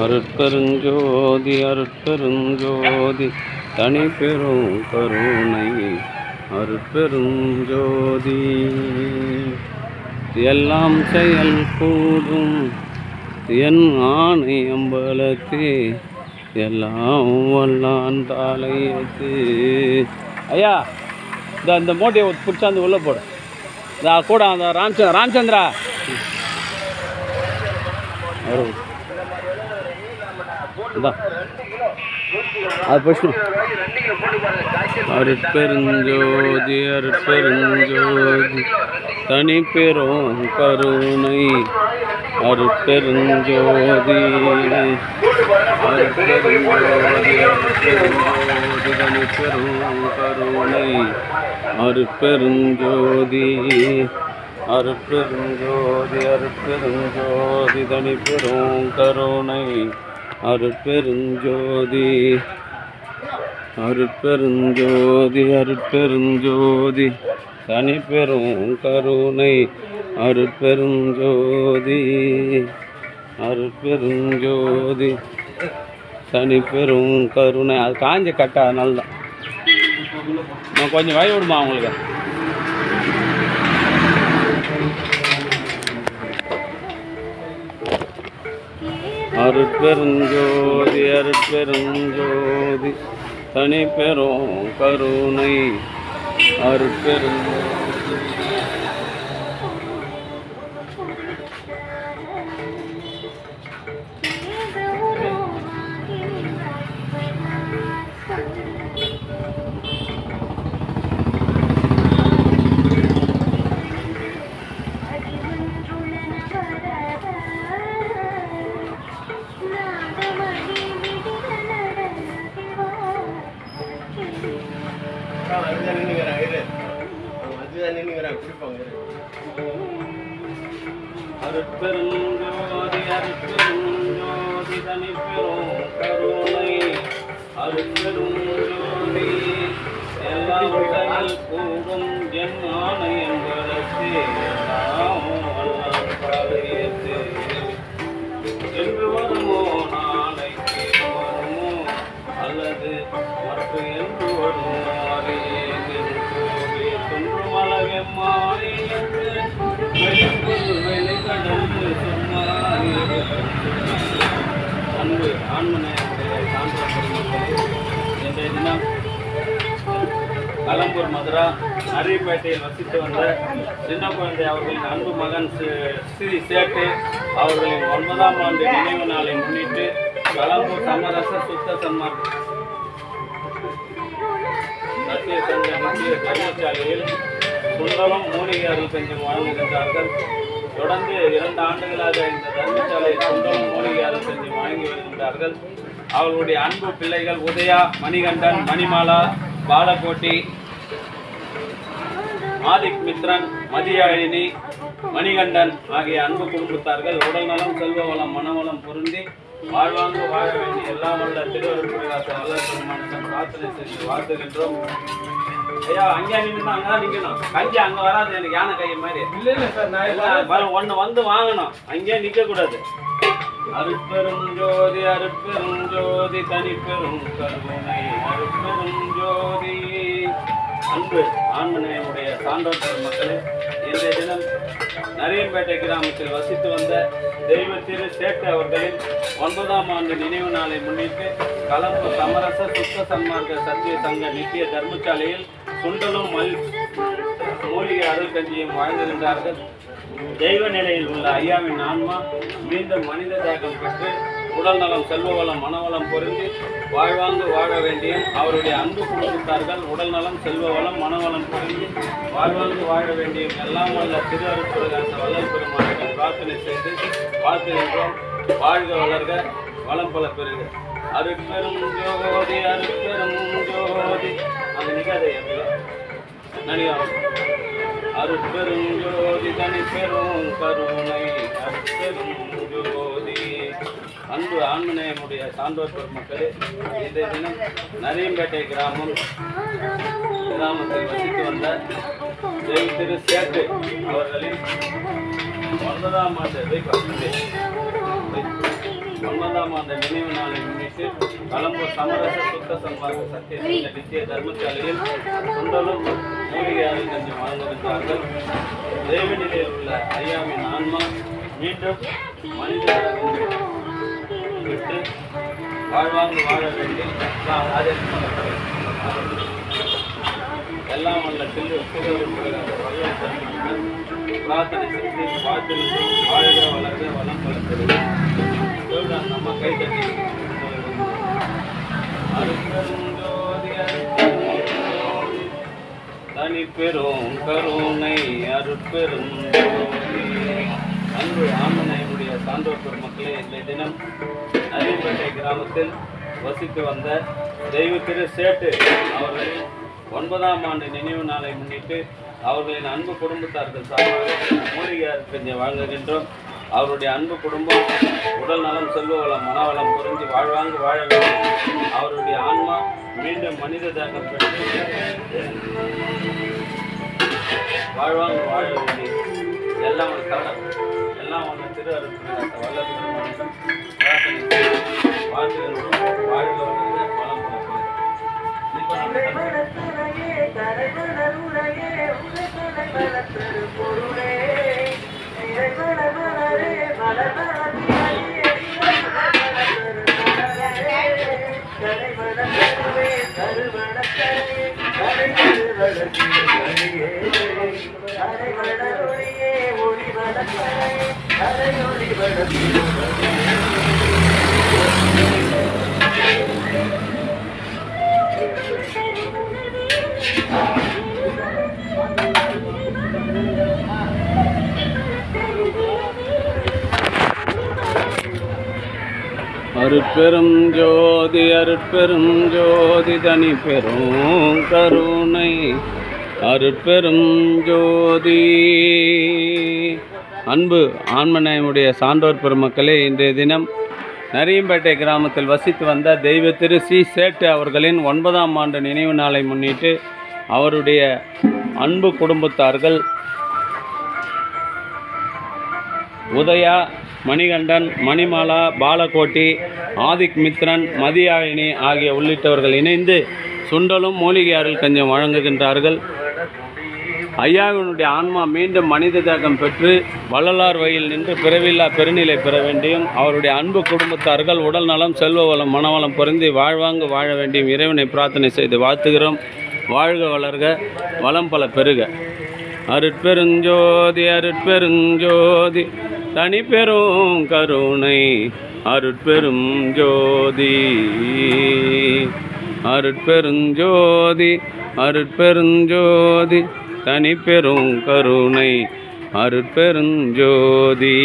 அருட்பெருஞ்சோதி அருட்பெருஞ்சோதி தனிப்பெரும் கருணை அருட்பெருஞ்சோதி எல்லாம் செயல் கூடும் என் ஆணை அம்பலத்தே எல்லாம் வல்லான் தாளையத்து. ஐயா இந்த மூட்டையை பிடிச்சாந்து உள்ளே போடு. இந்த கூட அந்த ராமச்சந்திரா அது போச்சு. அருட்பெருஞ்சோதி அருட்பெருஞ்சோதி தனிப்பெரும் கருணை அருட்பெருஞ்சோதி அருட்பெருஞ்சோதி அருட்பெருஞ்சோதி தனிப்பெரும் கருணை அருட்பெருஞ்சோதி அருட்பெருஞ்சோதி அருட்பெருஞ்சோதி தனிப்பெரும் கருணை அருட்பெருஞ்சோதி அருட்பெருஞ்சோதி அருட்பெருஞ்சோதி தனிப்பெரும் கருணை அருட்பெருஞ்சோதி அருட்பெருஞ்சோதி தனிப்பெரும் கருணை. அது காஞ்ச கட்டை, அதனால தான் நான் கொஞ்சம் வழி விடுமா அவங்களுக்கு. அருட்பெருஞ்சோதி அருட்பெருஞ்சோதி தனிப்பெரும் கருணை அருட்பெருஞ்சோதி. அருட்பெருஞ்சோதி அருட்பெருஞ்சோதி தனிப்பெரும் கருணை அருட்பெருஞ்சோதி எல்லாம் செயல் கூடும் என் ஆணை என்பதற்கு என்று வருமோ நாளைக்கு வருமோ அல்லது மற்ற என்று வருமோ அன்பு ஆண்மனையுடைய இன்றைய தினம் கலம்பூர் மதுரா அரியப்பேட்டையில் வசித்து வந்த சின்ன குழந்தை அவர்களின் அன்பு மகன் ஸ்ரீ சேட்டு அவர்களின் 9ஆம் ஆண்டு நினைவு நாளை முன்னிட்டு கலம்பூர் சமரச சுத்த சன்மார்க்க சத்திய சங்க நித்திய தர்மசாலையில் சுந்தரம் மூலிகை அருள் கொஞ்சம் வழங்குகின்றார்கள். தொடர்ந்து 2 ஆண்டுகளாக இந்த தர்மசாலையில் சுந்தரம் மூலிகை அருள் கொஞ்சம் வழங்கி வருகின்றார்கள். அவர்களுடைய அன்பு பிள்ளைகள் உதயா, மணிகண்டன், மணிமாலா, பாலகோட்டி, ஆதிக் மித்ரன், மதியாழினி, மணிகண்டன் ஆகிய அன்பு குடும்பத்தார்கள் உடல் நலம், செல்வ வளம், மனவளம் பொருந்தி வாழ்வாங்கு வாழ வேண்டிய எல்லாம் வல்ல திருவருட்பிரகாச வல்லபெருமானிடம் பிரார்த்தனை செய்து வாழ்த்துகின்றோம். ஐயா அங்கே நின்று அங்கதான் நிக்கணும். கஞ்சி அங்க வராது, எனக்கு யானை கை மாதிரி. இல்ல சார், ஒண்ணு வந்து வாங்கணும், அங்கே நிக்க கூடாது. அருட்பெருஞ்சோதி அருட்பெருஞ்சோதி தனிப்பெரும் கருணை அருட்பெருஞ்சோதி. அன்பு ஆண்மனையுடைய சான்றோர் மக்களே, இன்றைய தினம் நரியம்பேட்டை கிராமத்தில் வசித்து வந்த தெய்வ திரு சேட்டு அவர்களின் 9ஆம் ஆண்டு நினைவு நாளை முன்னிட்டு கலம்பூர் சமரச சுத்த சன்மார்க்க சத்திய சங்க நித்திய தர்மசாலையில் சுண்டலும் மூலிகை அருள் கஞ்சியும் வாழ்ந்துகின்றார்கள். தெய்வ நிலையில் உள்ள ஐயாவின் ஆன்மா மீண்டும் மனித தேகம் பெற்று உடல் நலம், செல்வ வளம், மனவளம் பொருந்தி வாழ்வாங்கு வாழ வேண்டிய அவருடைய அன்பு குடும்பத்தார்கள் உடல் நலம், செல்வ வளம், மனவளம் பொருந்தி வாழ்வாங்கு வாழ வேண்டிய எல்லாம் வல்ல திரு அருட்பிரகாச வல்லல் பெருமானிடம் பிரார்த்தனை செய்து வாழ்த்துகின்றோம். வாழ்க வளர்க, வளம் பல பெறுக. அருட்பெரும் ஜோதி அருட்பெரும் ஜோதி. அந்த நிகழ்வை நடிகா அருட்பெரும் ஜோதி தனிப்பெரும் கருணை அருட்பெரும் ஜோதி. அன்பு ஆண்மனையுடைய சான்றோர் பெருமக்களே, இன்றைய தினம் நரியம்பேட்டை கிராமத்தில் வசித்து வந்த திரு சேட்டு அவர்களின் 9ஆம் ஆண்டு 9ஆம் ஆண்டு நினைவு நாளை முன்னிட்டு கலம்பூர் சமரச சுத்த சன்மார்க்க சத்திய நித்திய தர்மசாலையில் சுண்டலும் மூலிகையால் கொஞ்சம் வழங்குகின்றார்கள். தேவநிலையில் உள்ள ஐயாவின் ஆன்மா மீண்டும் மனிதராக விட்டு வாழ்வாங்க வாழ வேண்டி எல்லாம் வல்ல பிரார்த்தனை செய்து வாழ்த்து வாழ்க வளர்க வளம் வளர்க்கிறது. நம்ம கை தட்டி தனி பெரும் கருணை அருட்பெரும் அன்பு ஆமனையுடைய சான்றோர் பெருமக்களே, இந்த தினம் நரியம்பேட்டை கிராமத்தில் வசித்து வந்த தெய்வ திரு சேட்டு அவர்களின் 9ஆம் ஆண்டு நினைவு நாளை முன்னிட்டு அவர்களின் அன்பு குடும்பத்தார்கள் சார்பாக மூலிகையார் கொஞ்சம் வழங்குகின்றோம். அவருடைய அன்பு குடும்பம் உடல் நலம், செல்வ வளம், மனவளம் பொருந்தி வாழ்வாங்கு வாழ வேண்டும். அவருடைய ஆன்மா மீண்டும் மனித தேகம் பெற்று வாழ்வாங்கு வாழ வேண்டி எல்லாம் ஒரு கவலை எல்லாம் ஒன்று திரு அருள் வல்லபிரமணிடம் வாழ்த்துகளுடன் வாழ்க வளம் அருட்பெரும் ஜோதி அருட்பெரும் ஜோதி தனி பெரும் கருணை அருட்பெரும் ஜோதி. அன்பு ஆன்மநேயமுடைய சான்றோர் பெருமக்களே, இன்றைய தினம் நரியம்பேட்டை கிராமத்தில் வசித்து வந்த தெய்வ திரு சி சேட்டு அவர்களின் 9ஆம் ஆண்டு நினைவு நாளை முன்னிட்டு அவருடைய அன்பு குடும்பத்தார்கள் உதயா, மணிகண்டன், மணிமாலா, பாலகோட்டி, ஆதிக் மித்ரன், மதியாயினி ஆகிய உள்ளிட்டவர்கள் இணைந்து சுண்டலும் மூலிகையாரில் கொஞ்சம் வழங்குகின்றார்கள். ஐயாவினுடைய ஆன்மா மீண்டும் மனித தேகம் பெற்று வள்ளலார் வழியில் நின்று பிறவில்லா பெருநிலை பெற வேண்டியும் அவருடைய அன்பு குடும்பத்தார்கள் உடல் நலம், செல்வ வளம், மனவளம் பொருந்தி வாழ்வாங்கு வாழ வேண்டியும் இறைவனை பிரார்த்தனை செய்து வாழ்த்துகிறோம். வாழ்க வளர்க வளம் பல பெருக. அருட்பெருஞ்சோதி அருட்பெருஞ்சோதி தனி பெரும் கருணை அருட்பெரும் ஜோதி அருட்பெருஞ்சோதி அருட்பெருஞ்சோதி தனி பெரும் கருணை அருட்பெருஞ்சோதி.